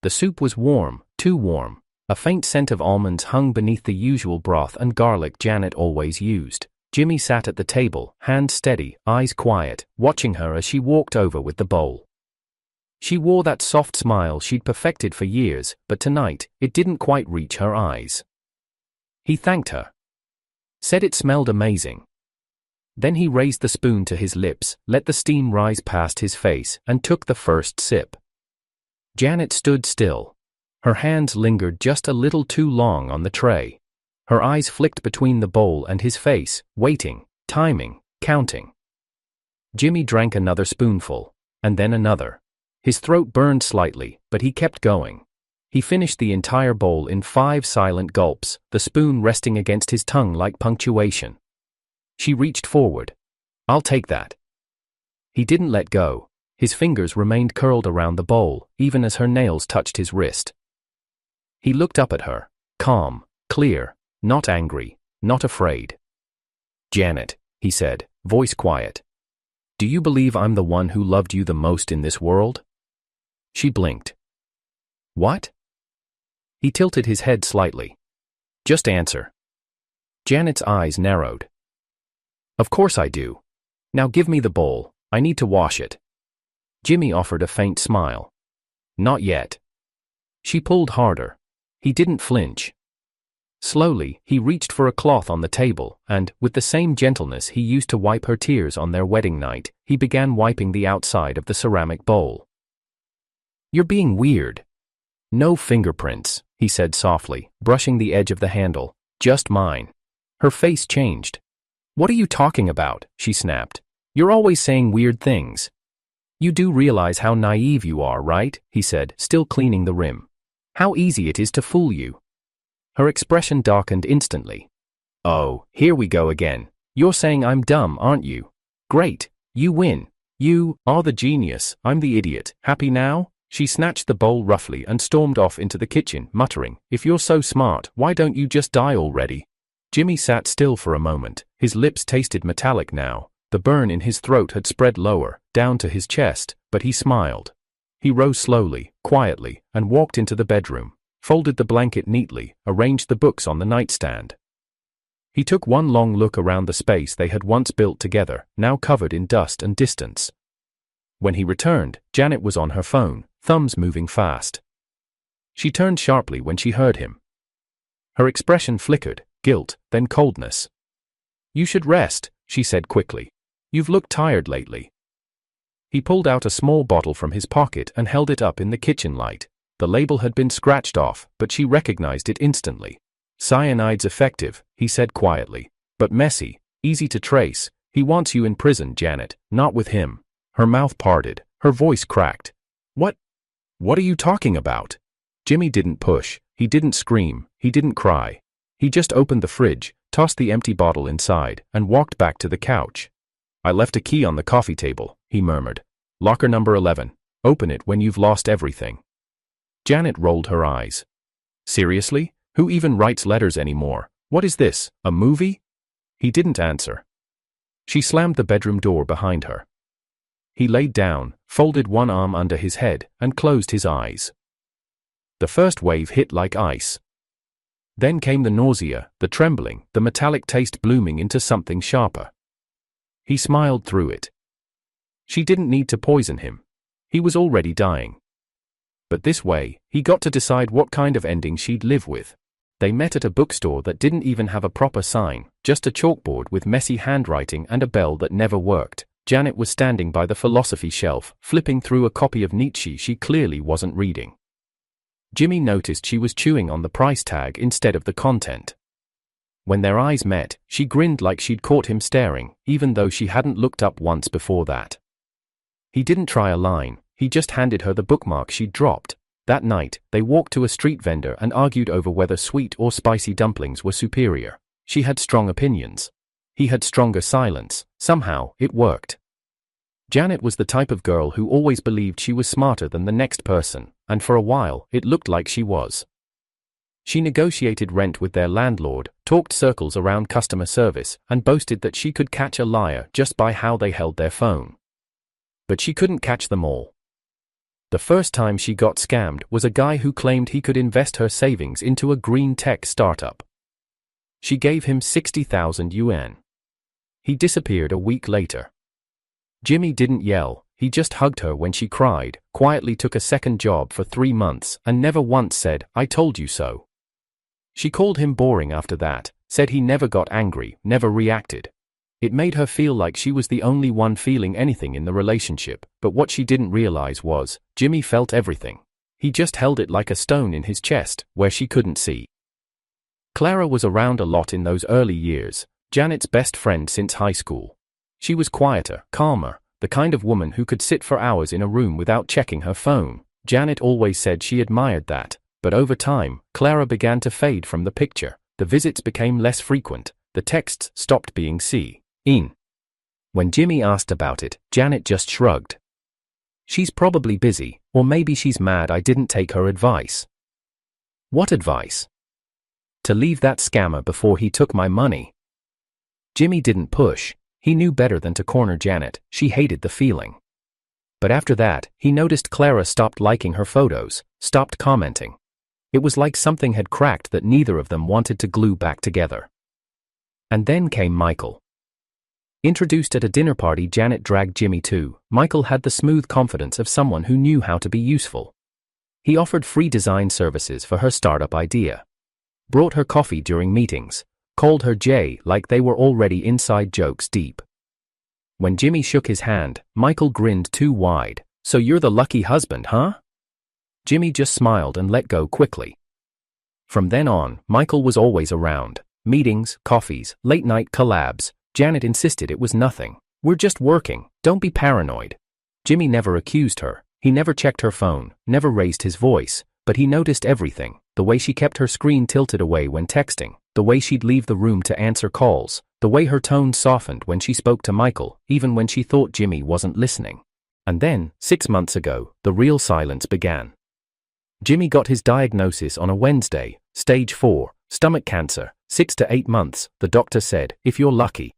The soup was warm, too warm. A faint scent of almonds hung beneath the usual broth and garlic Janet always used. Jimmy sat at the table, hands steady, eyes quiet, watching her as she walked over with the bowl. She wore that soft smile she'd perfected for years, but tonight, it didn't quite reach her eyes. He thanked her. Said it smelled amazing. Then he raised the spoon to his lips, let the steam rise past his face, and took the first sip. Janet stood still. Her hands lingered just a little too long on the tray. Her eyes flicked between the bowl and his face, waiting, timing, counting. Jimmy drank another spoonful, and then another. His throat burned slightly, but he kept going. He finished the entire bowl in 5 silent gulps, the spoon resting against his tongue like punctuation. She reached forward. "I'll take that." He didn't let go. His fingers remained curled around the bowl, even as her nails touched his wrist. He looked up at her, calm, clear, not angry, not afraid. "Janet," he said, voice quiet. "Do you believe I'm the one who loved you the most in this world?" She blinked. "What?" He tilted his head slightly. "Just answer." Janet's eyes narrowed. "Of course I do. Now give me the bowl, I need to wash it." Jimmy offered a faint smile. "Not yet." She pulled harder. He didn't flinch. Slowly, he reached for a cloth on the table, and, with the same gentleness he used to wipe her tears on their wedding night, he began wiping the outside of the ceramic bowl. "You're being weird." "No fingerprints," he said softly, brushing the edge of the handle. "Just mine." Her face changed. "What are you talking about?" she snapped. "You're always saying weird things." "You do realize how naive you are, right?" he said, still cleaning the rim. "How easy it is to fool you." Her expression darkened instantly. "Oh, here we go again. You're saying I'm dumb, aren't you? Great, you win. You are the genius, I'm the idiot. Happy now?" She snatched the bowl roughly and stormed off into the kitchen, muttering, "If you're so smart, why don't you just die already?" Jimmy sat still for a moment. His lips tasted metallic now. The burn in his throat had spread lower, down to his chest, but he smiled. He rose slowly, quietly, and walked into the bedroom, folded the blanket neatly, arranged the books on the nightstand. He took one long look around the space they had once built together, now covered in dust and distance. When he returned, Janet was on her phone, thumbs moving fast. She turned sharply when she heard him. Her expression flickered, guilt, then coldness. "You should rest," she said quickly. "You've looked tired lately." He pulled out a small bottle from his pocket and held it up in the kitchen light. The label had been scratched off, but she recognized it instantly. "Cyanide's effective," he said quietly, "but messy, easy to trace. He wants you in prison, Janet, not with him." Her mouth parted, her voice cracked. What are you talking about?" Jimmy didn't push, he didn't scream, he didn't cry. He just opened the fridge, tossed the empty bottle inside, and walked back to the couch. "I left a key on the coffee table," he murmured. "Locker number 11. Open it when you've lost everything." Janet rolled her eyes. "Seriously? Who even writes letters anymore? What is this, a movie?" He didn't answer. She slammed the bedroom door behind her. He laid down, folded one arm under his head, and closed his eyes. The first wave hit like ice. Then came the nausea, the trembling, the metallic taste blooming into something sharper. He smiled through it. She didn't need to poison him. He was already dying. But this way, he got to decide what kind of ending she'd live with. They met at a bookstore that didn't even have a proper sign, just a chalkboard with messy handwriting and a bell that never worked. Janet was standing by the philosophy shelf, flipping through a copy of Nietzsche she clearly wasn't reading. Jimmy noticed she was chewing on the price tag instead of the content. When their eyes met, she grinned like she'd caught him staring, even though she hadn't looked up once before that. He didn't try a line, he just handed her the bookmark she'd dropped. That night, they walked to a street vendor and argued over whether sweet or spicy dumplings were superior. She had strong opinions. He had stronger silence. Somehow, it worked. Janet was the type of girl who always believed she was smarter than the next person, and for a while, it looked like she was. She negotiated rent with their landlord, talked circles around customer service, and boasted that she could catch a liar just by how they held their phone. But she couldn't catch them all. The first time she got scammed was a guy who claimed he could invest her savings into a green tech startup. She gave him 60,000 yuan. He disappeared a week later. Jimmy didn't yell, he just hugged her when she cried, quietly took a second job for 3 months, and never once said, "I told you so." She called him boring after that, said he never got angry, never reacted. It made her feel like she was the only one feeling anything in the relationship, but what she didn't realize was, Jimmy felt everything. He just held it like a stone in his chest, where she couldn't see. Clara was around a lot in those early years, Janet's best friend since high school. She was quieter, calmer, the kind of woman who could sit for hours in a room without checking her phone. Janet always said she admired that, but over time, Clara began to fade from the picture. The visits became less frequent, the texts stopped being seen. When Jimmy asked about it, Janet just shrugged. She's probably busy, or maybe she's mad I didn't take her advice. What advice? To leave that scammer before he took my money. Jimmy didn't push. He knew better than to corner Janet, she hated the feeling. But after that, he noticed Clara stopped liking her photos, stopped commenting. It was like something had cracked that neither of them wanted to glue back together. And then came Michael. Introduced at a dinner party Janet dragged Jimmy to, Michael had the smooth confidence of someone who knew how to be useful. He offered free design services for her startup idea. Brought her coffee during meetings. Called her Jay like they were already inside jokes deep. When Jimmy shook his hand, Michael grinned too wide. "So you're the lucky husband, huh?" Jimmy just smiled and let go quickly. From then on, Michael was always around. Meetings, coffees, late-night collabs. Janet insisted it was nothing. "We're just working, don't be paranoid." Jimmy never accused her. He never checked her phone, never raised his voice, but he noticed everything. The way she kept her screen tilted away when texting, the way she'd leave the room to answer calls, the way her tone softened when she spoke to Michael, even when she thought Jimmy wasn't listening. And then, 6 months ago, the real silence began. Jimmy got his diagnosis on a Wednesday, stage 4, stomach cancer, 6 to 8 months, the doctor said, if you're lucky.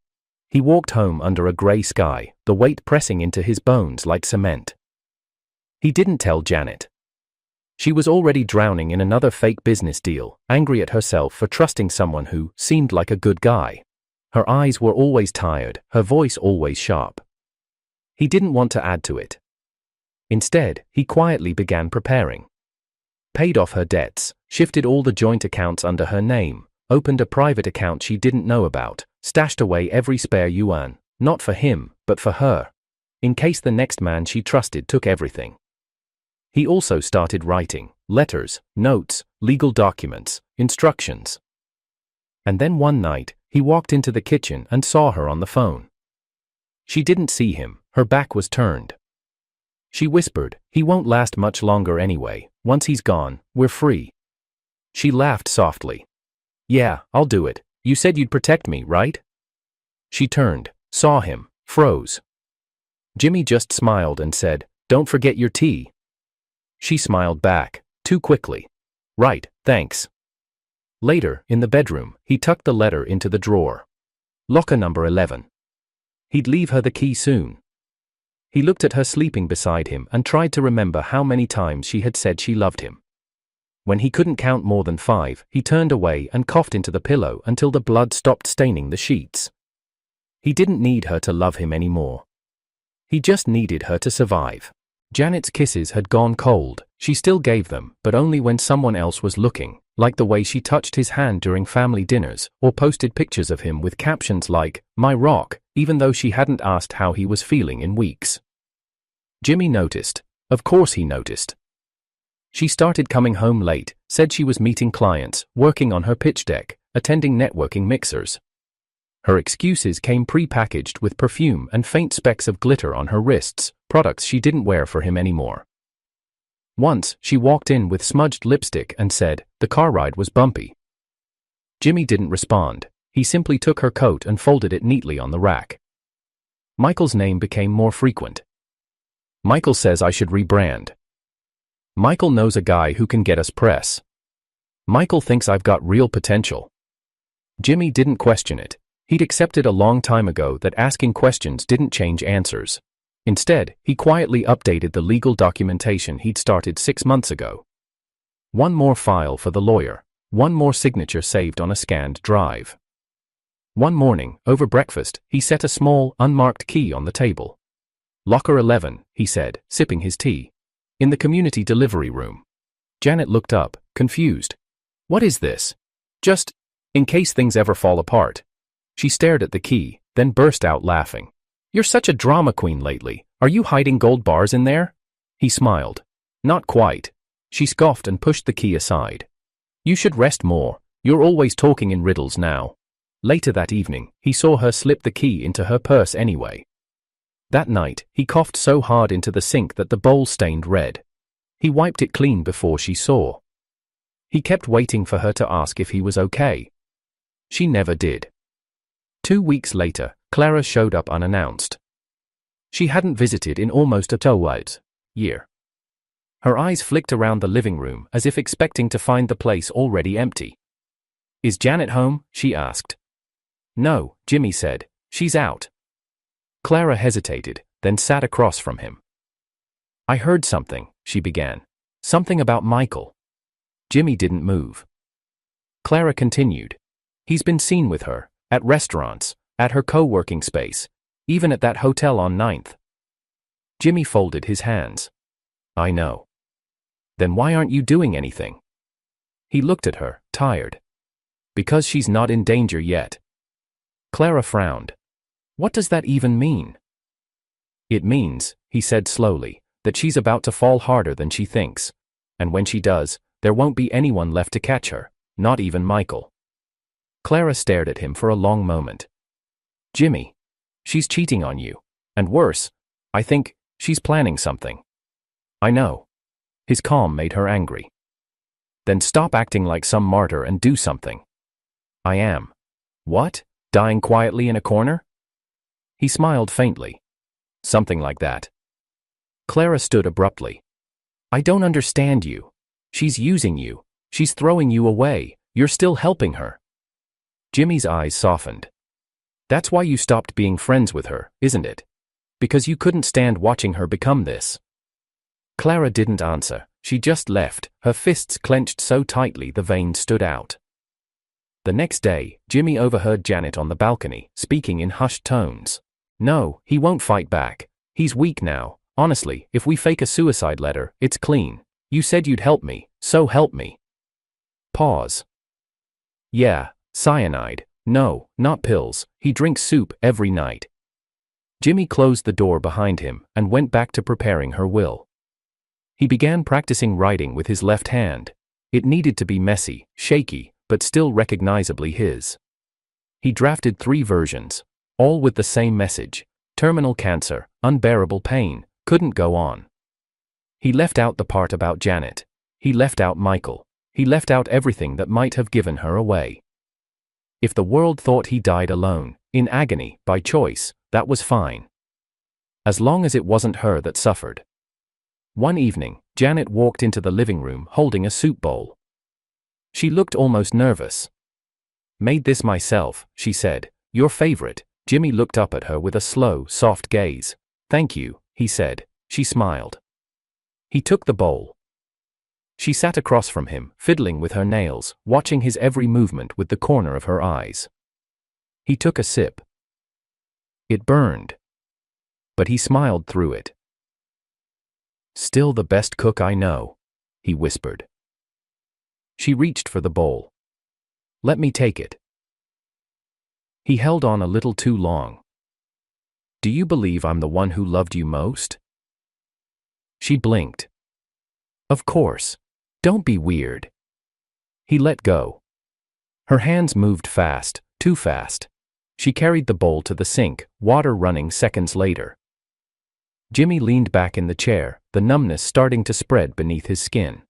He walked home under a grey sky, the weight pressing into his bones like cement. He didn't tell Janet. She was already drowning in another fake business deal, angry at herself for trusting someone who seemed like a good guy. Her eyes were always tired, her voice always sharp. He didn't want to add to it. Instead, he quietly began preparing. Paid off her debts, shifted all the joint accounts under her name, opened a private account she didn't know about, stashed away every spare yuan, not for him, but for her, in case the next man she trusted took everything. He also started writing letters, notes, legal documents, instructions. And then one night, he walked into the kitchen and saw her on the phone. She didn't see him, her back was turned. She whispered, "He won't last much longer anyway, once he's gone, we're free." She laughed softly. "Yeah, I'll do it. You said you'd protect me, right?" She turned, saw him, froze. Jimmy just smiled and said, "Don't forget your tea." She smiled back, too quickly. "Right, thanks." Later, in the bedroom, he tucked the letter into the drawer. Locker number 11. He'd leave her the key soon. He looked at her sleeping beside him and tried to remember how many times she had said she loved him. When he couldn't count more than 5, he turned away and coughed into the pillow until the blood stopped staining the sheets. He didn't need her to love him anymore. He just needed her to survive. Janet's kisses had gone cold. She still gave them, but only when someone else was looking, like the way she touched his hand during family dinners, or posted pictures of him with captions like, "My rock," even though she hadn't asked how he was feeling in weeks. Jimmy noticed. Of course he noticed. She started coming home late, said she was meeting clients, working on her pitch deck, attending networking mixers. Her excuses came pre-packaged with perfume and faint specks of glitter on her wrists, products she didn't wear for him anymore. Once, she walked in with smudged lipstick and said, "The car ride was bumpy." Jimmy didn't respond. He simply took her coat and folded it neatly on the rack. Michael's name became more frequent. "Michael says I should rebrand. Michael knows a guy who can get us press. Michael thinks I've got real potential." Jimmy didn't question it. He'd accepted a long time ago that asking questions didn't change answers. Instead, he quietly updated the legal documentation he'd started 6 months ago. One more file for the lawyer, one more signature saved on a scanned drive. One morning, over breakfast, he set a small, unmarked key on the table. "Locker 11, he said, sipping his tea. "In the community delivery room." Janet looked up, confused. "What is this?" "Just in case things ever fall apart." She stared at the key, then burst out laughing. "You're such a drama queen lately. Are you hiding gold bars in there?" He smiled. "Not quite." She scoffed and pushed the key aside. "You should rest more. You're always talking in riddles now." Later that evening, he saw her slip the key into her purse anyway. That night, he coughed so hard into the sink that the bowl stained red. He wiped it clean before she saw. He kept waiting for her to ask if he was okay. She never did. 2 weeks later, Clara showed up unannounced. She hadn't visited in almost a year. Her eyes flicked around the living room as if expecting to find the place already empty. "Is Janet home?" she asked. "No," Jimmy said. "She's out." Clara hesitated, then sat across from him. "I heard something," she began. "Something about Michael." Jimmy didn't move. Clara continued. "He's been seen with her, at restaurants, at her co-working space, even at that hotel on 9th. Jimmy folded his hands. "I know." "Then why aren't you doing anything?" He looked at her, tired. "Because she's not in danger yet." Clara frowned. "What does that even mean?" "It means," he said slowly, "that she's about to fall harder than she thinks. And when she does, there won't be anyone left to catch her, not even Michael." Clara stared at him for a long moment. "Jimmy, she's cheating on you. And worse, I think, she's planning something." "I know." His calm made her angry. "Then stop acting like some martyr and do something." "I am." "What? Dying quietly in a corner?" He smiled faintly. "Something like that." Clara stood abruptly. "I don't understand you. She's using you. She's throwing you away. You're still helping her." Jimmy's eyes softened. "That's why you stopped being friends with her, isn't it? Because you couldn't stand watching her become this." Clara didn't answer. She just left, her fists clenched so tightly the veins stood out. The next day, Jimmy overheard Janet on the balcony, speaking in hushed tones. "No, he won't fight back. He's weak now. Honestly, if we fake a suicide letter, it's clean. You said you'd help me, so help me." Pause. "Yeah, cyanide. No, not pills. He drinks soup every night." Jimmy closed the door behind him and went back to preparing her will. He began practicing writing with his left hand. It needed to be messy, shaky, but still recognizably his. He drafted 3 versions, all with the same message: terminal cancer, unbearable pain, couldn't go on. He left out the part about Janet. He left out Michael. He left out everything that might have given her away. If the world thought he died alone, in agony, by choice, that was fine. As long as it wasn't her that suffered. One evening, Janet walked into the living room holding a soup bowl. She looked almost nervous. "Made this myself," she said. "Your favorite." Jimmy looked up at her with a slow, soft gaze. "Thank you," he said. She smiled. He took the bowl. She sat across from him, fiddling with her nails, watching his every movement with the corner of her eyes. He took a sip. It burned. But he smiled through it. "Still the best cook I know," he whispered. She reached for the bowl. "Let me take it." He held on a little too long. "Do you believe I'm the one who loved you most?" She blinked. "Of course. Don't be weird." He let go. Her hands moved fast, too fast. She carried the bowl to the sink, water running seconds later. Jimmy leaned back in the chair, the numbness starting to spread beneath his skin.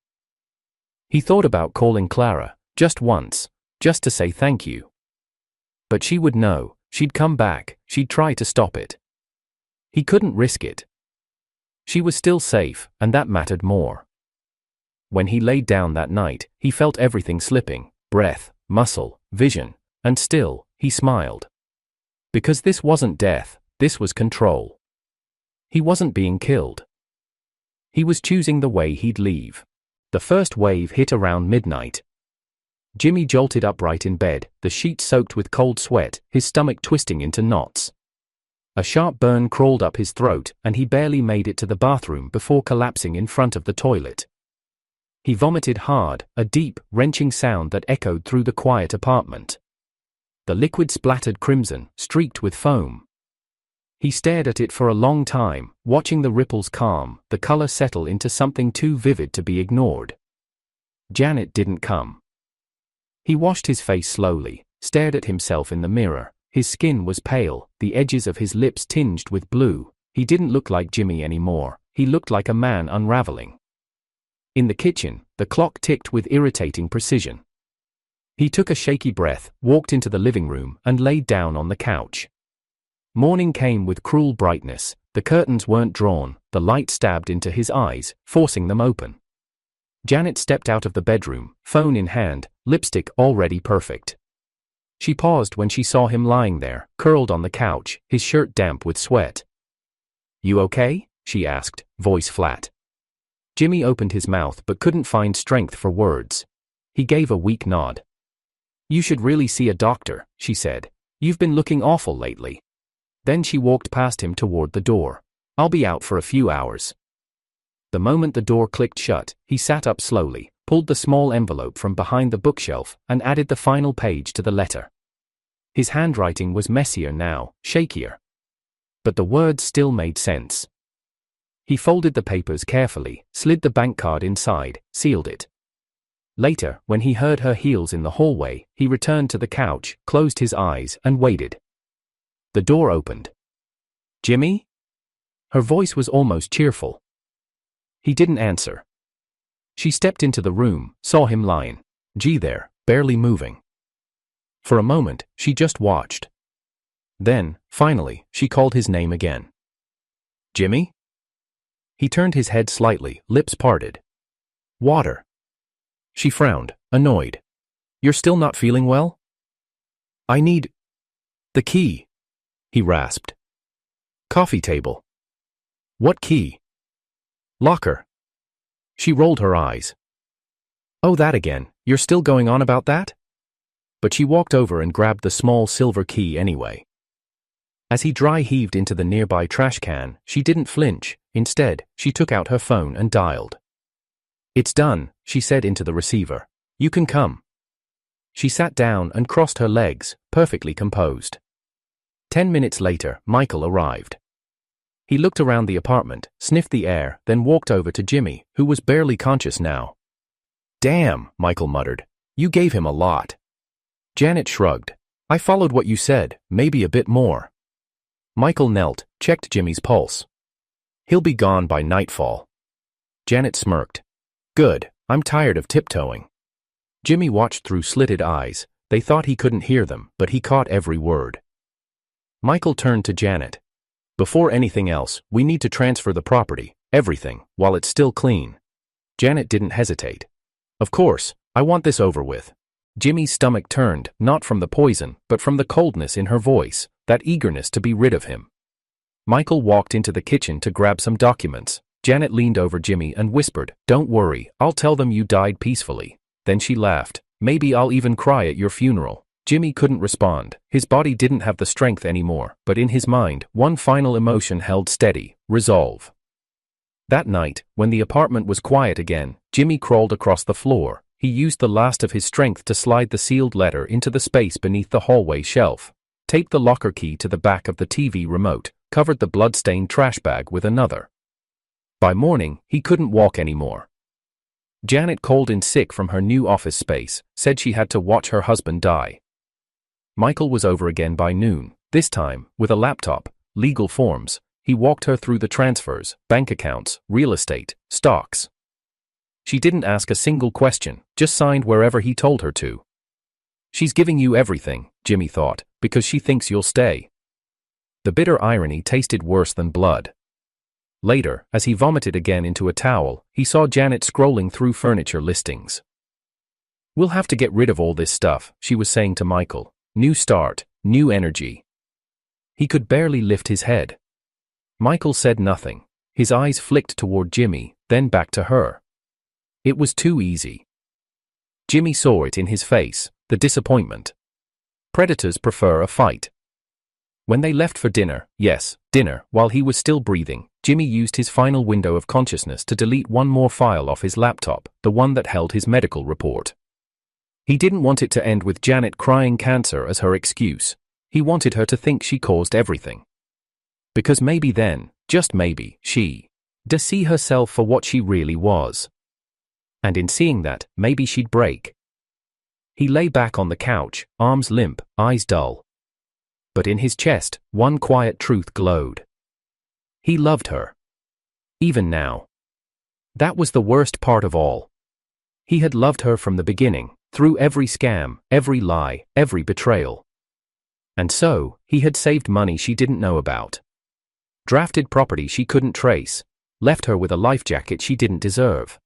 He thought about calling Clara, just once, just to say thank you. But she would know, she'd come back, she'd try to stop it. He couldn't risk it. She was still safe, and that mattered more. When he laid down that night, he felt everything slipping, breath, muscle, vision, and still, he smiled. Because this wasn't death, this was control. He wasn't being killed. He was choosing the way he'd leave. The first wave hit around midnight. Jimmy jolted upright in bed, the sheets soaked with cold sweat, his stomach twisting into knots. A sharp burn crawled up his throat, and he barely made it to the bathroom before collapsing in front of the toilet. He vomited hard, a deep, wrenching sound that echoed through the quiet apartment. The liquid splattered crimson, streaked with foam. He stared at it for a long time, watching the ripples calm, the color settle into something too vivid to be ignored. Janet didn't come. He washed his face slowly, stared at himself in the mirror. His skin was pale, the edges of his lips tinged with blue. He didn't look like Jimmy anymore, he looked like a man unraveling. In the kitchen, the clock ticked with irritating precision. He took a shaky breath, walked into the living room, and laid down on the couch. Morning came with cruel brightness, the curtains weren't drawn, the light stabbed into his eyes, forcing them open. Janet stepped out of the bedroom, phone in hand, lipstick already perfect. She paused when she saw him lying there, curled on the couch, his shirt damp with sweat. "You okay?" she asked, voice flat. Jimmy opened his mouth but couldn't find strength for words. He gave a weak nod. "You should really see a doctor," she said. "You've been looking awful lately." Then she walked past him toward the door. "I'll be out for a few hours." The moment the door clicked shut, he sat up slowly, pulled the small envelope from behind the bookshelf, and added the final page to the letter. His handwriting was messier now, shakier. But the words still made sense. He folded the papers carefully, slid the bank card inside, sealed it. Later, when he heard her heels in the hallway, he returned to the couch, closed his eyes, and waited. The door opened. "Jimmy?" Her voice was almost cheerful. He didn't answer. She stepped into the room, saw him lying there, barely moving. For a moment, she just watched. Then, finally, she called his name again. "Jimmy?" He turned his head slightly, lips parted. "Water." She frowned, annoyed. "You're still not feeling well?" "I need the key," he rasped. "Coffee table." "What key?" "Locker." She rolled her eyes. "Oh, that again, you're still going on about that?" But she walked over and grabbed the small silver key anyway. As he dry heaved into the nearby trash can, she didn't flinch. Instead, she took out her phone and dialed. "It's done," she said into the receiver. "You can come." She sat down and crossed her legs, perfectly composed. 10 minutes later, Michael arrived. He looked around the apartment, sniffed the air, then walked over to Jimmy, who was barely conscious now. "Damn," Michael muttered. "You gave him a lot." Janet shrugged. "I followed what you said, maybe a bit more." Michael knelt, checked Jimmy's pulse. "He'll be gone by nightfall." Janet smirked. "Good, I'm tired of tiptoeing." Jimmy watched through slitted eyes. They thought he couldn't hear them, but he caught every word. Michael turned to Janet. "Before anything else, we need to transfer the property, everything, while it's still clean." Janet didn't hesitate. "Of course, I want this over with." Jimmy's stomach turned, not from the poison, but from the coldness in her voice, that eagerness to be rid of him. Michael walked into the kitchen to grab some documents. Janet leaned over Jimmy and whispered, "Don't worry, I'll tell them you died peacefully." Then she laughed. "Maybe I'll even cry at your funeral." Jimmy couldn't respond. His body didn't have the strength anymore, but in his mind, one final emotion held steady: resolve. That night, when the apartment was quiet again, Jimmy crawled across the floor. He used the last of his strength to slide the sealed letter into the space beneath the hallway shelf, taped the locker key to the back of the TV remote, covered the blood-stained trash bag with another. By morning, he couldn't walk anymore. Janet called in sick from her new office space, said she had to watch her husband die. Michael was over again by noon, this time, with a laptop, legal forms. He walked her through the transfers, bank accounts, real estate, stocks. She didn't ask a single question, just signed wherever he told her to. "She's giving you everything," Jimmy thought, "because she thinks you'll stay." The bitter irony tasted worse than blood. Later, as he vomited again into a towel, he saw Janet scrolling through furniture listings. "We'll have to get rid of all this stuff," she was saying to Michael. "New start, new energy." He could barely lift his head. Michael said nothing. His eyes flicked toward Jimmy, then back to her. It was too easy. Jimmy saw it in his face, the disappointment. Predators prefer a fight. When they left for dinner, yes, dinner, while he was still breathing, Jimmy used his final window of consciousness to delete one more file off his laptop, the one that held his medical report. He didn't want it to end with Janet crying cancer as her excuse. He wanted her to think she caused everything. Because maybe then, just maybe, she'd see herself for what she really was. And in seeing that, maybe she'd break. He lay back on the couch, arms limp, eyes dull. But in his chest, one quiet truth glowed. He loved her. Even now. That was the worst part of all. He had loved her from the beginning, through every scam, every lie, every betrayal. And so, he had saved money she didn't know about. Drafted property she couldn't trace, left her with a life jacket she didn't deserve.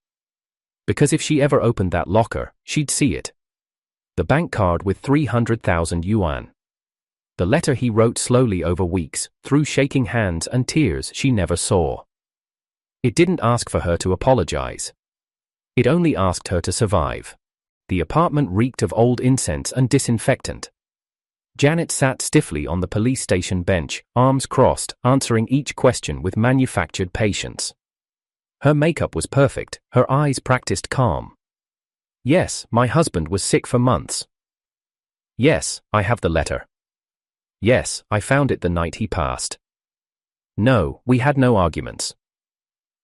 Because if she ever opened that locker, she'd see it. The bank card with 300,000 yuan. The letter he wrote slowly over weeks, through shaking hands and tears she never saw. It didn't ask for her to apologize. It only asked her to survive. The apartment reeked of old incense and disinfectant. Janet sat stiffly on the police station bench, arms crossed, answering each question with manufactured patience. Her makeup was perfect, her eyes practiced calm. Yes, my husband was sick for months. Yes, I have the letter. Yes, I found it the night he passed. No, we had no arguments.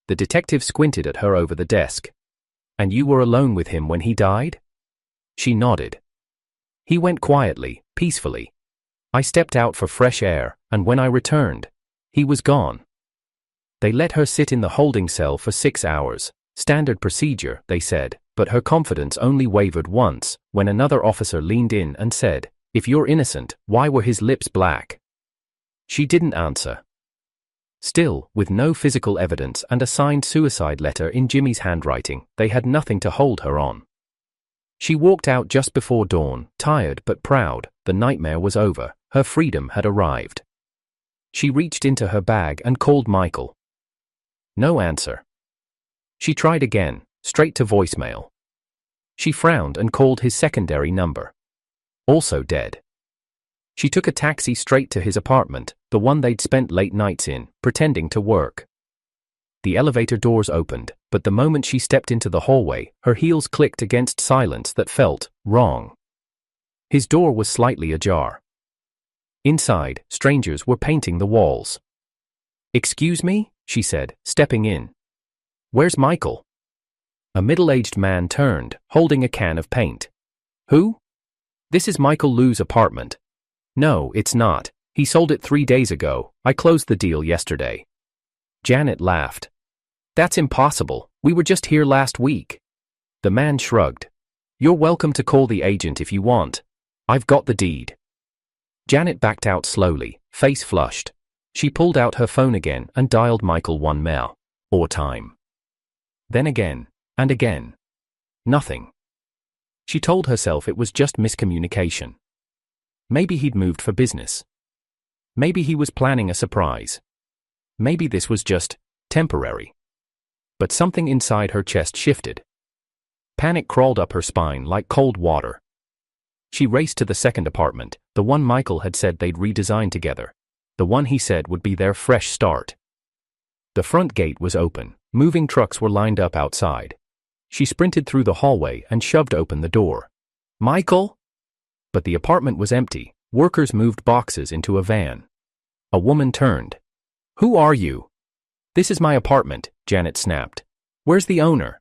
The detective squinted at her over the desk. And you were alone with him when he died? She nodded. He went quietly, peacefully. I stepped out for fresh air, and when I returned, he was gone. They let her sit in the holding cell for 6 hours. Standard procedure, they said, but her confidence only wavered once, when another officer leaned in and said, "If you're innocent, why were his lips black?" She didn't answer. Still, with no physical evidence and a signed suicide letter in Jimmy's handwriting, they had nothing to hold her on. She walked out just before dawn, tired but proud. The nightmare was over, her freedom had arrived. She reached into her bag and called Michael. No answer. She tried again, straight to voicemail. She frowned and called his secondary number. Also dead. She took a taxi straight to his apartment, the one they'd spent late nights in, pretending to work. The elevator doors opened, but the moment she stepped into the hallway, her heels clicked against silence that felt wrong. His door was slightly ajar. Inside, strangers were painting the walls. "Excuse me?" she said, stepping in. "Where's Michael?" A middle-aged man turned, holding a can of paint. "Who?" "This is Michael Liu's apartment." "No, it's not. He sold it 3 days ago. I closed the deal yesterday." Janet laughed. "That's impossible. We were just here last week." The man shrugged. "You're welcome to call the agent if you want. I've got the deed." Janet backed out slowly, face flushed. She pulled out her phone again and dialed Michael one more time. Then again, and again. Nothing. She told herself it was just miscommunication. Maybe he'd moved for business. Maybe he was planning a surprise. Maybe this was just temporary. But something inside her chest shifted. Panic crawled up her spine like cold water. She raced to the second apartment, the one Michael had said they'd redesign together. The one he said would be their fresh start. The front gate was open, moving trucks were lined up outside. She sprinted through the hallway and shoved open the door. "Michael?" But the apartment was empty. Workers moved boxes into a van. A woman turned. "Who are you?" "This is my apartment," Janet snapped. "Where's the owner?"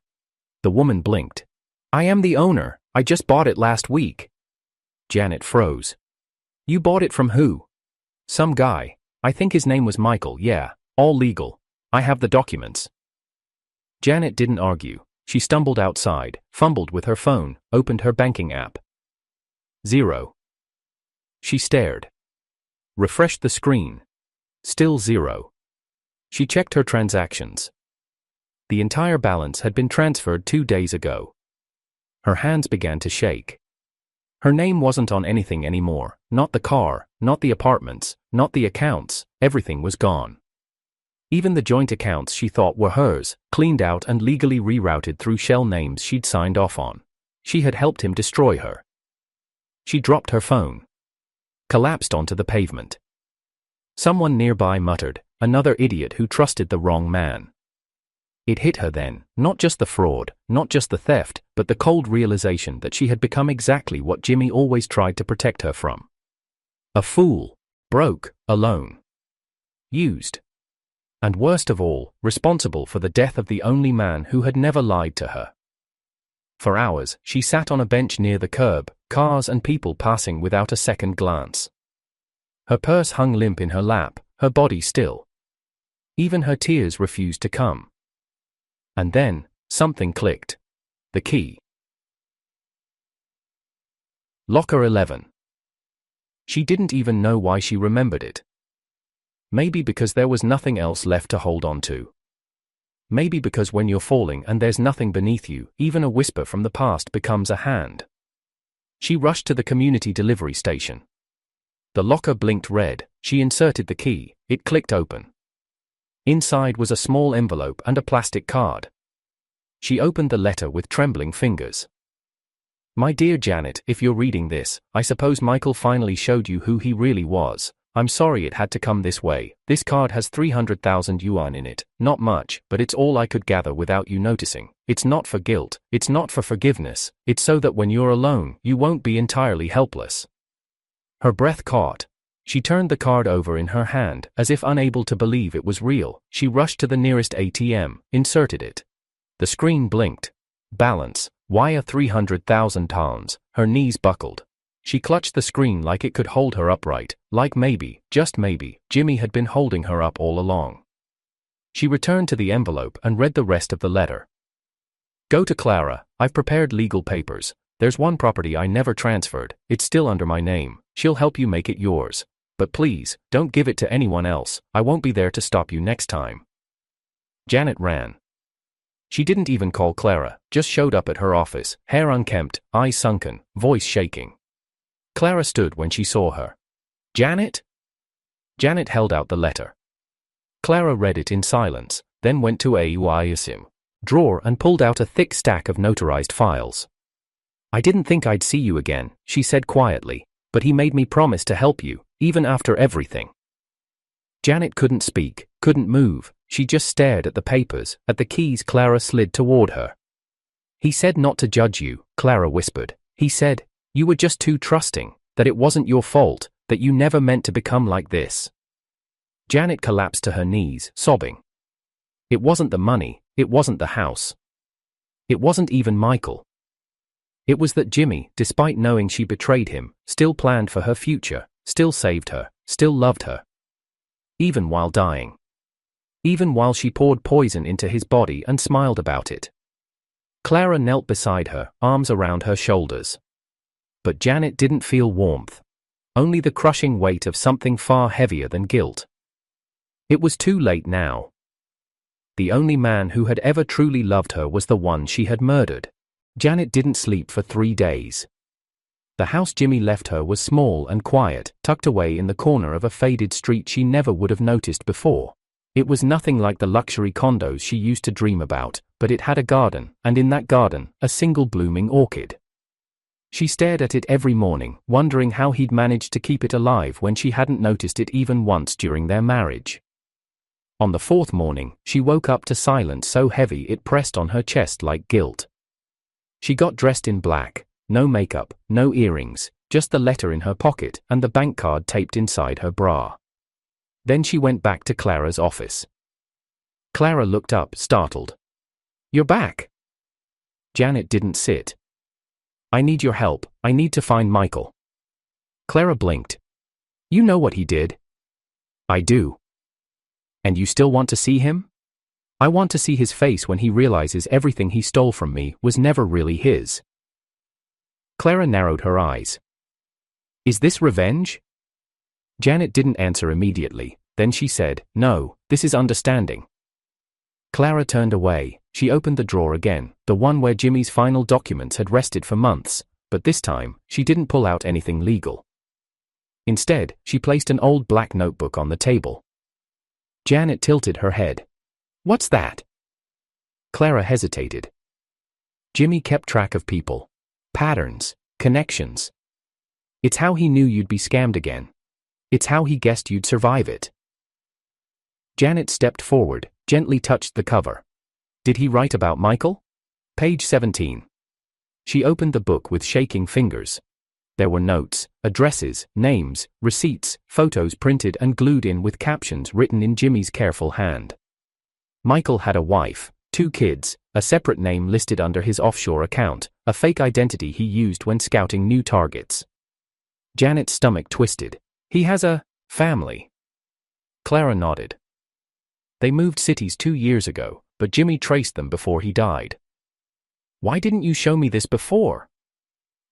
The woman blinked. "I am the owner. I just bought it last week." Janet froze. "You bought it from who?" "Some guy. I think his name was Michael, yeah, all legal. I have the documents." Janet didn't argue. She stumbled outside, fumbled with her phone, opened her banking app. 0. She stared. Refreshed the screen. Still 0. She checked her transactions. The entire balance had been transferred 2 days ago. Her hands began to shake. Her name wasn't on anything anymore, not the car, not the apartments, not the accounts, everything was gone. Even the joint accounts she thought were hers, cleaned out and legally rerouted through shell names she'd signed off on. She had helped him destroy her. She dropped her phone. Collapsed onto the pavement. Someone nearby muttered, "Another idiot who trusted the wrong man." It hit her then, not just the fraud, not just the theft, but the cold realization that she had become exactly what Jimmy always tried to protect her from. A fool. Broke, alone. Used. And worst of all, responsible for the death of the only man who had never lied to her. For hours, she sat on a bench near the curb, cars and people passing without a second glance. Her purse hung limp in her lap, her body still. Even her tears refused to come. And then, something clicked. The key. Locker 11. She didn't even know why she remembered it. Maybe because there was nothing else left to hold on to. Maybe because when you're falling and there's nothing beneath you, even a whisper from the past becomes a hand. She rushed to the community delivery station. The locker blinked red. She inserted the key. It clicked open. Inside was a small envelope and a plastic card. She opened the letter with trembling fingers. "My dear Janet, if you're reading this, I suppose Michael finally showed you who he really was. I'm sorry it had to come this way. This card has 300,000 yuan in it, not much, but it's all I could gather without you noticing. It's not for guilt, it's not for forgiveness, it's so that when you're alone, you won't be entirely helpless." Her breath caught. She turned the card over in her hand, as if unable to believe it was real. She rushed to the nearest ATM, inserted it. The screen blinked. Balance, wire 300,000 pounds. Her knees buckled. She clutched the screen like it could hold her upright, like maybe, just maybe, Jimmy had been holding her up all along. She returned to the envelope and read the rest of the letter. "Go to Clara, I've prepared legal papers. There's one property I never transferred, it's still under my name. She'll help you make it yours. But please, don't give it to anyone else, I won't be there to stop you next time." Janet ran. She didn't even call Clara, just showed up at her office, hair unkempt, eyes sunken, voice shaking. Clara stood when she saw her. "Janet?" Janet held out the letter. Clara read it in silence, then went to a UISIM drawer and pulled out a thick stack of notarized files. "I didn't think I'd see you again," she said quietly, "but he made me promise to help you, even after everything." Janet couldn't speak, couldn't move, she just stared at the papers, at the keys Clara slid toward her. "He said not to judge you," Clara whispered. "He said, you were just too trusting, that it wasn't your fault, that you never meant to become like this." Janet collapsed to her knees, sobbing. It wasn't the money, it wasn't the house. It wasn't even Michael. It was that Jimmy, despite knowing she betrayed him, still planned for her future, still saved her, still loved her. Even while dying. Even while she poured poison into his body and smiled about it. Clara knelt beside her, arms around her shoulders. But Janet didn't feel warmth. Only the crushing weight of something far heavier than guilt. It was too late now. The only man who had ever truly loved her was the one she had murdered. Janet didn't sleep for 3 days. The house Jimmy left her was small and quiet, tucked away in the corner of a faded street she never would have noticed before. It was nothing like the luxury condos she used to dream about, but it had a garden, and in that garden, a single blooming orchid. She stared at it every morning, wondering how he'd managed to keep it alive when she hadn't noticed it even once during their marriage. On the 4th morning, she woke up to silence so heavy it pressed on her chest like guilt. She got dressed in black, no makeup, no earrings, just the letter in her pocket and the bank card taped inside her bra. Then she went back to Clara's office. Clara looked up, startled. "You're back." Janet didn't sit. "I need your help, I need to find Michael." Clara blinked. "You know what he did." "I do." "And you still want to see him?" "I want to see his face when he realizes everything he stole from me was never really his." Clara narrowed her eyes. "Is this revenge?" Janet didn't answer immediately, then she said, "No, this is understanding." Clara turned away. She opened the drawer again, the one where Jimmy's final documents had rested for months, but this time, she didn't pull out anything legal. Instead, she placed an old black notebook on the table. Janet tilted her head. What's that? Clara hesitated. Jimmy kept track of people. Patterns. Connections. It's how he knew you'd be scammed again. It's how he guessed you'd survive it. Janet stepped forward, gently touched the cover. Did he write about Michael? Page 17. She opened the book with shaking fingers. There were notes, addresses, names, receipts, photos printed and glued in with captions written in Jimmy's careful hand. Michael had a wife, 2 kids, a separate name listed under his offshore account, a fake identity he used when scouting new targets. Janet's stomach twisted. He has a family. Clara nodded. They moved cities 2 years ago, but Jimmy traced them before he died. Why didn't you show me this before?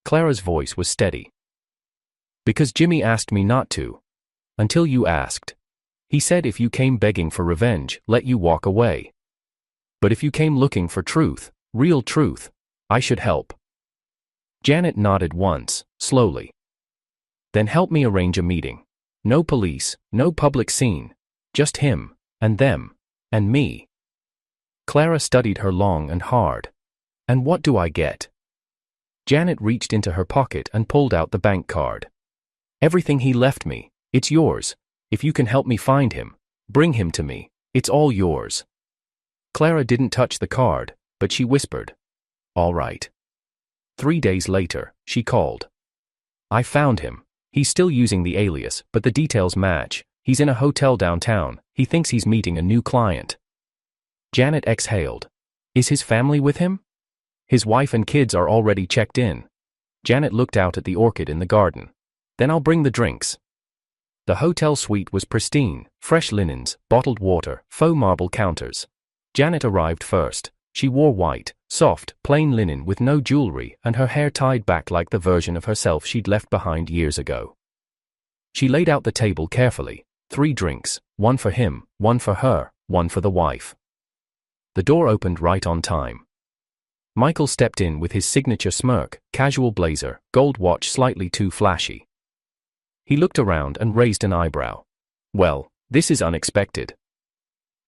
Clara's voice was steady. Because Jimmy asked me not to. Until you asked. He said if you came begging for revenge, let you walk away. But if you came looking for truth, real truth, I should help. Janet nodded once, slowly. Then help me arrange a meeting. No police, no public scene. Just him, and them, and me. Clara studied her long and hard. And what do I get? Janet reached into her pocket and pulled out the bank card. Everything he left me, it's yours. If you can help me find him, bring him to me, it's all yours. Clara didn't touch the card, but she whispered. All right. 3 days later, she called. I found him. He's still using the alias, but the details match. He's in a hotel downtown. He thinks he's meeting a new client. Janet exhaled. Is his family with him? His wife and kids are already checked in. Janet looked out at the orchid in the garden. Then I'll bring the drinks. The hotel suite was pristine, fresh linens, bottled water, faux marble counters. Janet arrived first. She wore white, soft, plain linen with no jewelry and her hair tied back like the version of herself she'd left behind years ago. She laid out the table carefully. 3 drinks, 1 for him, 1 for her, 1 for the wife. The door opened right on time. Michael stepped in with his signature smirk, casual blazer, gold watch slightly too flashy. He looked around and raised an eyebrow. Well, this is unexpected.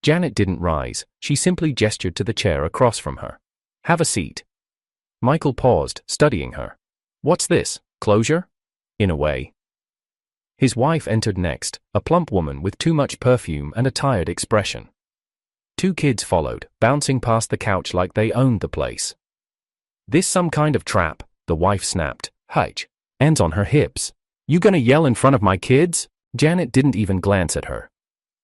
Janet didn't rise, she simply gestured to the chair across from her. Have a seat. Michael paused, studying her. What's this, closure? In a way. His wife entered next, a plump woman with too much perfume and a tired expression. 2 kids followed, bouncing past the couch like they owned the place. This some kind of trap, the wife snapped. Hutch. Hands on her hips. You gonna yell in front of my kids? Janet didn't even glance at her.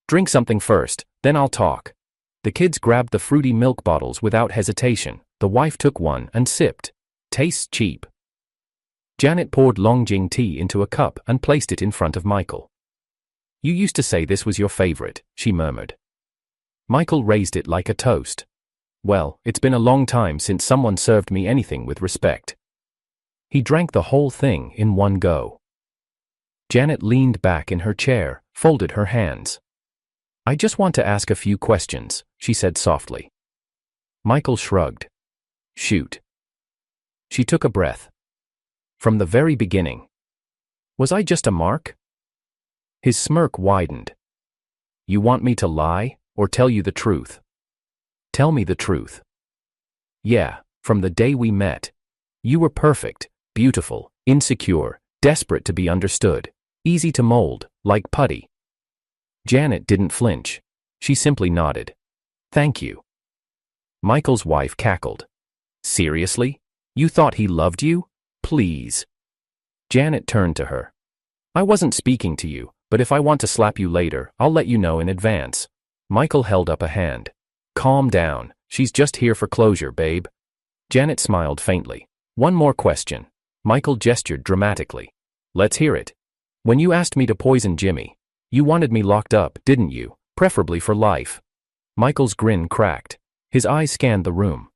Drink something first, then I'll talk. The kids grabbed the fruity milk bottles without hesitation. The wife took one and sipped. Tastes cheap. Janet poured Longjing tea into a cup and placed it in front of Michael. You used to say this was your favorite, she murmured. Michael raised it like a toast. Well, it's been a long time since someone served me anything with respect. He drank the whole thing in one go. Janet leaned back in her chair, folded her hands. I just want to ask a few questions, she said softly. Michael shrugged. Shoot. She took a breath. From the very beginning. Was I just a mark? His smirk widened. You want me to lie, or tell you the truth? Tell me the truth. Yeah, from the day we met. You were perfect, beautiful, insecure, desperate to be understood, easy to mold, like putty. Janet didn't flinch. She simply nodded. Thank you. Michael's wife cackled. Seriously? You thought he loved you? Please. Janet turned to her. I wasn't speaking to you, but if I want to slap you later, I'll let you know in advance. Michael held up a hand. Calm down, she's just here for closure, babe. Janet smiled faintly. One more question. Michael gestured dramatically. Let's hear it. When you asked me to poison Jimmy, you wanted me locked up, didn't you? Preferably for life. Michael's grin cracked. His eyes scanned the room.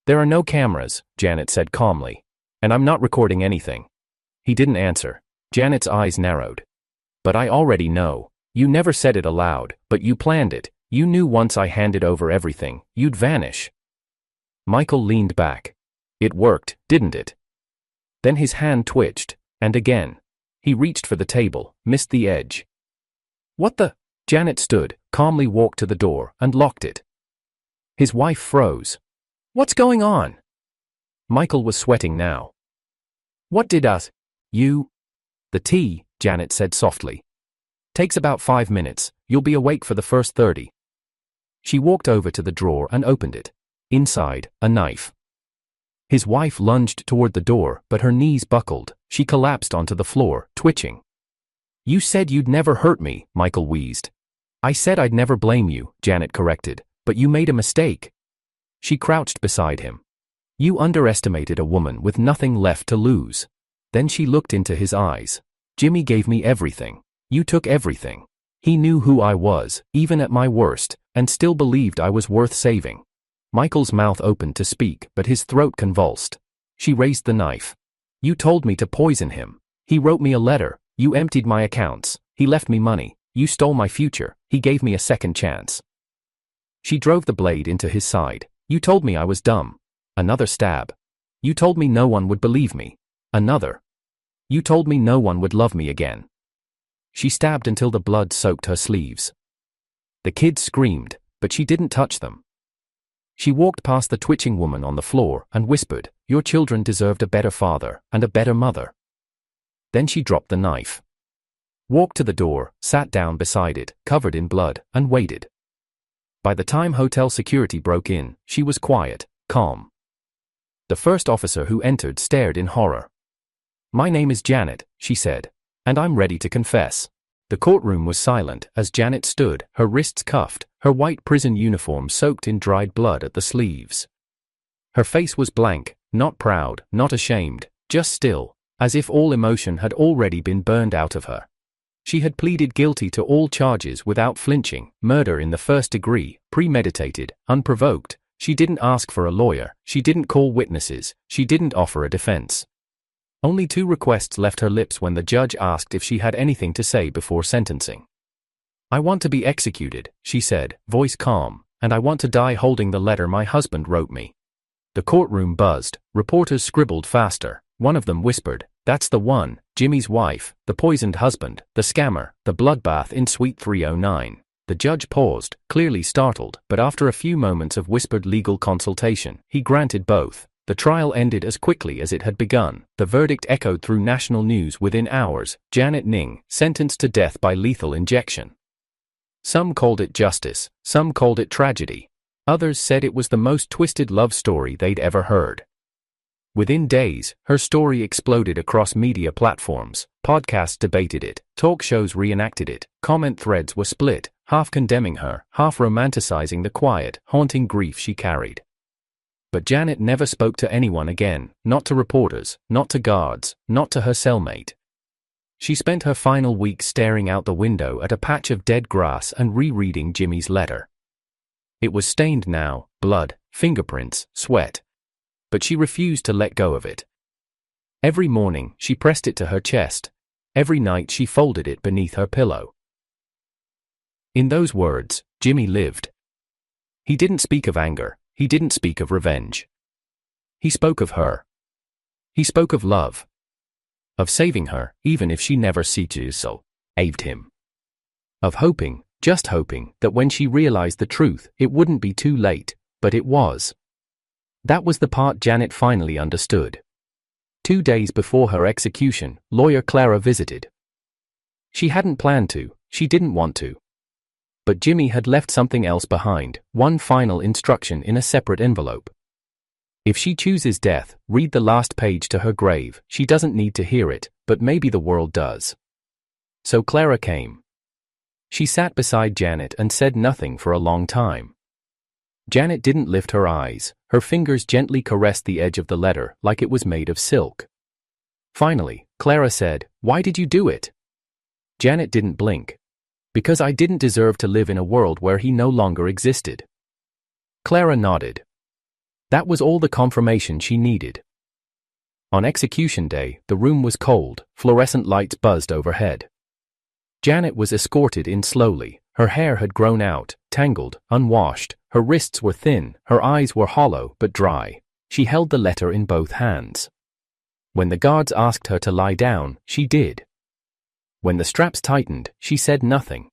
There are no cameras, Janet said calmly. And I'm not recording anything. He didn't answer. Janet's eyes narrowed. But I already know. You never said it aloud, but you planned it. You knew once I handed over everything, you'd vanish. Michael leaned back. It worked, didn't it? Then his hand twitched, and again. He reached for the table, missed the edge. What the? Janet stood, calmly walked to the door, and locked it. His wife froze. "What's going on?" Michael was sweating now. "What did us? You?" "The tea," Janet said softly. "Takes about 5 minutes, you'll be awake for the first 30. She walked over to the drawer and opened it. Inside, a knife. His wife lunged toward the door, but her knees buckled. She collapsed onto the floor, twitching. "You said you'd never hurt me," Michael wheezed. "I said I'd never blame you," Janet corrected, "but you made a mistake." She crouched beside him. "You underestimated a woman with nothing left to lose." Then she looked into his eyes. "Jimmy gave me everything. You took everything. He knew who I was, even at my worst, and still believed I was worth saving." Michael's mouth opened to speak, but his throat convulsed. She raised the knife. "You told me to poison him. He wrote me a letter. You emptied my accounts. He left me money. You stole my future. He gave me a second chance." She drove the blade into his side. "You told me I was dumb." Another stab. "You told me no one would believe me." Another. "You told me no one would love me again." She stabbed until the blood soaked her sleeves. The kids screamed, but she didn't touch them. She walked past the twitching woman on the floor and whispered, "Your children deserved a better father and a better mother." Then she dropped the knife. Walked to the door, sat down beside it, covered in blood, and waited. By the time hotel security broke in, she was quiet, calm. The first officer who entered stared in horror. "My name is Janet," she said, "and I'm ready to confess." The courtroom was silent as Janet stood, her wrists cuffed, her white prison uniform soaked in dried blood at the sleeves. Her face was blank, not proud, not ashamed, just still, as if all emotion had already been burned out of her. She had pleaded guilty to all charges without flinching, murder in the first degree, premeditated, unprovoked. She didn't ask for a lawyer, she didn't call witnesses, she didn't offer a defense. Only 2 requests left her lips when the judge asked if she had anything to say before sentencing. "I want to be executed," she said, voice calm, "and I want to die holding the letter my husband wrote me." The courtroom buzzed, reporters scribbled faster. One of them whispered, "That's the one, Jimmy's wife, the poisoned husband, the scammer, the bloodbath in Suite 309. The judge paused, clearly startled, but after a few moments of whispered legal consultation, he granted both. The trial ended as quickly as it had begun. The verdict echoed through national news within hours: Janet Ning, sentenced to death by lethal injection. Some called it justice, some called it tragedy. Others said it was the most twisted love story they'd ever heard. Within days, her story exploded across media platforms. Podcasts debated it, talk shows reenacted it, comment threads were split, half condemning her, half romanticizing the quiet, haunting grief she carried. But Janet never spoke to anyone again, not to reporters, not to guards, not to her cellmate. She spent her final week staring out the window at a patch of dead grass and rereading Jimmy's letter. It was stained now, blood, fingerprints, sweat. But she refused to let go of it. Every morning, she pressed it to her chest. Every night she folded it beneath her pillow. In those words, Jimmy lived. He didn't speak of anger. He didn't speak of revenge. He spoke of her. He spoke of love. Of saving her, even if she never sees so, aved him. Of hoping, just hoping, that when she realized the truth, it wouldn't be too late, but it was. That was the part Janet finally understood. 2 days before her execution, lawyer Clara visited. She hadn't planned to, she didn't want to. But Jimmy had left something else behind, one final instruction in a separate envelope. If she chooses death, read the last page to her grave. She doesn't need to hear it, but maybe the world does. So Clara came. She sat beside Janet and said nothing for a long time. Janet didn't lift her eyes. Her fingers gently caressed the edge of the letter like it was made of silk. Finally, Clara said, "Why did you do it?" Janet didn't blink. "Because I didn't deserve to live in a world where he no longer existed." Clara nodded. That was all the confirmation she needed. On execution day, the room was cold, fluorescent lights buzzed overhead. Janet was escorted in slowly. Her hair had grown out, tangled, unwashed, her wrists were thin, her eyes were hollow but dry. She held the letter in both hands. When the guards asked her to lie down, she did. When the straps tightened, she said nothing.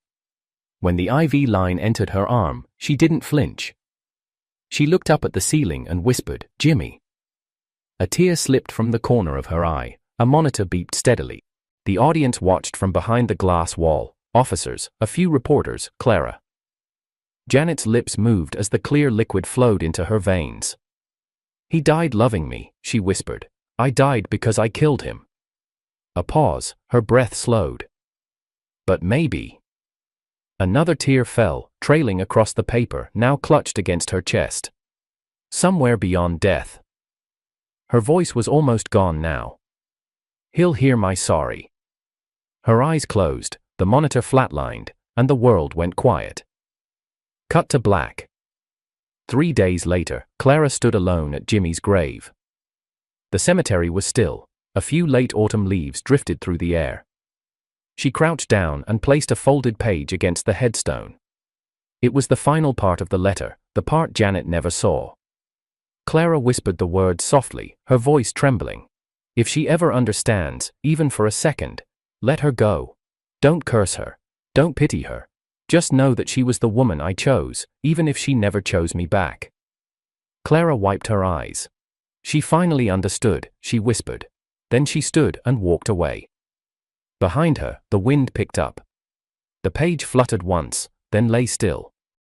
When the IV line entered her arm, she didn't flinch. She looked up at the ceiling and whispered, "Jimmy." A tear slipped from the corner of her eye. A monitor beeped steadily. The audience watched from behind the glass wall. Officers, a few reporters, Clara. Janet's lips moved as the clear liquid flowed into her veins. "He died loving me," she whispered. "I died because I killed him." A pause, her breath slowed. "But maybe." Another tear fell, trailing across the paper, now clutched against her chest. "Somewhere beyond death." Her voice was almost gone now. "He'll hear my sorry." Her eyes closed, the monitor flatlined, and the world went quiet. Cut to black. 3 days later, Clara stood alone at Jimmy's grave. The cemetery was still. A few late autumn leaves drifted through the air. She crouched down and placed a folded page against the headstone. It was the final part of the letter, the part Janet never saw. Clara whispered the words softly, her voice trembling. "If she ever understands, even for a second, let her go. Don't curse her. Don't pity her. Just know that she was the woman I chose, even if she never chose me back." Clara wiped her eyes. She finally understood, she whispered. Then she stood and walked away. Behind her, the wind picked up. The page fluttered once, then lay still.